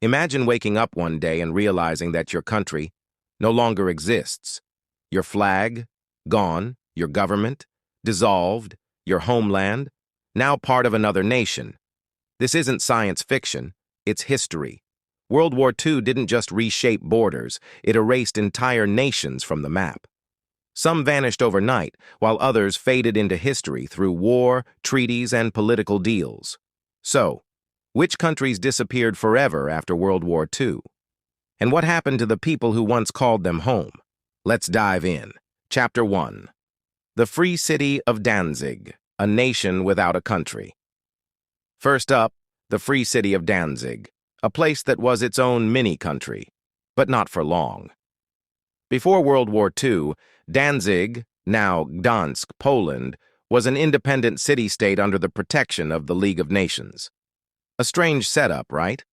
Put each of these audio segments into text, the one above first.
Imagine waking up one day and realizing that your country no longer exists. Your flag, gone, your government, dissolved, your homeland, now part of another nation. This isn't science fiction, it's history. World War II didn't just reshape borders, it erased entire nations from the map. Some vanished overnight, while others faded into history through war, treaties, and political deals. So, which countries disappeared forever after World War II? And what happened to the people who once called them home? Let's dive in. Chapter 1. The Free City of Danzig, a nation without a country. First up, the Free City of Danzig, a place that was its own mini-country, but not for long. Before World War II, Danzig, now Gdansk, Poland, was an independent city-state under the protection of the League of Nations. A strange setup, right?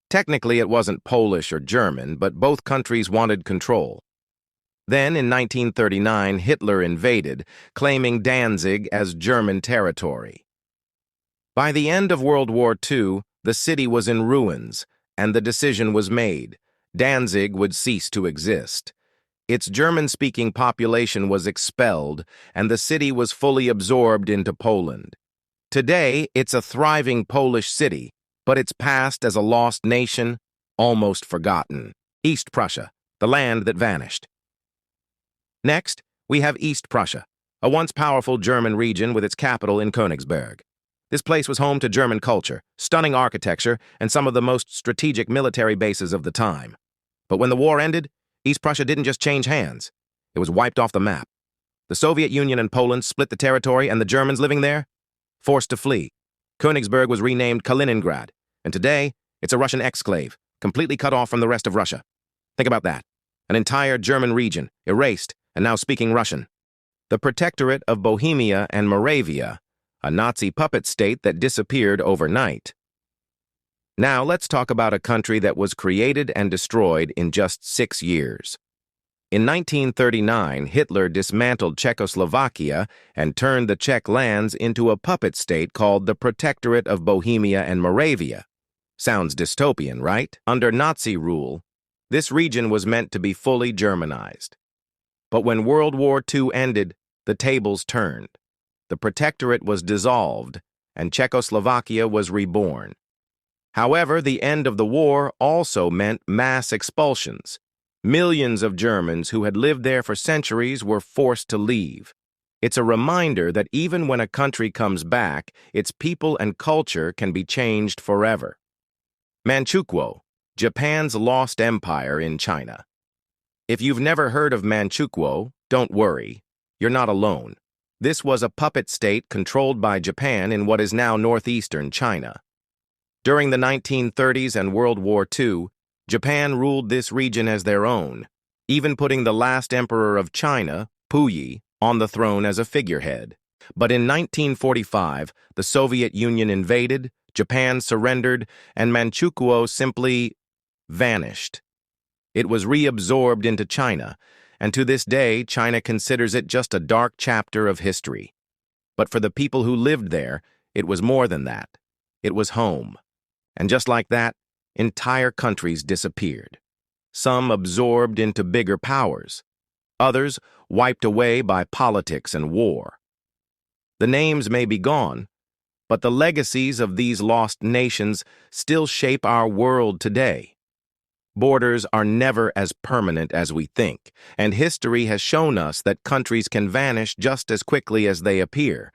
Technically, it wasn't Polish or German, but both countries wanted control. Then, in 1939, Hitler invaded, claiming Danzig as German territory. By the end of World War II, the city was in ruins, and the decision was made. Danzig would cease to exist. Its German-speaking population was expelled, and the city was fully absorbed into Poland. Today, it's a thriving Polish city, but its past as a lost nation, almost forgotten. East Prussia, the land that vanished. Next, we have East Prussia, a once powerful German region with its capital in Königsberg. This place was home to German culture, stunning architecture, and some of the most strategic military bases of the time. But when the war ended, East Prussia didn't just change hands. It was wiped off the map. The Soviet Union and Poland split the territory, and the Germans living there forced to flee. Königsberg was renamed Kaliningrad, and today, it's a Russian exclave, completely cut off from the rest of Russia. Think about that. An entire German region, erased, and now speaking Russian. The Protectorate of Bohemia and Moravia, a Nazi puppet state that disappeared overnight. Now let's talk about a country that was created and destroyed in just 6 years. In 1939, Hitler dismantled Czechoslovakia and turned the Czech lands into a puppet state called the Protectorate of Bohemia and Moravia. Sounds dystopian, right? Under Nazi rule, this region was meant to be fully Germanized. But when World War II ended, the tables turned. The Protectorate was dissolved, and Czechoslovakia was reborn. However, the end of the war also meant mass expulsions. Millions of Germans who had lived there for centuries were forced to leave. It's a reminder that even when a country comes back, its people and culture can be changed forever. Manchukuo, Japan's lost empire in China. If you've never heard of Manchukuo, don't worry. You're not alone. This was a puppet state controlled by Japan in what is now northeastern China. During the 1930s and World War II, Japan ruled this region as their own, even putting the last emperor of China, Puyi, on the throne as a figurehead. But in 1945, the Soviet Union invaded, Japan surrendered, and Manchukuo simply vanished. It was reabsorbed into China, and to this day, China considers it just a dark chapter of history. But for the people who lived there, it was more than that. It was home. And just like that, entire countries disappeared. Some absorbed into bigger powers. Others wiped away by politics and war. The names may be gone, but the legacies of these lost nations still shape our world today. Borders are never as permanent as we think, and history has shown us that countries can vanish just as quickly as they appear.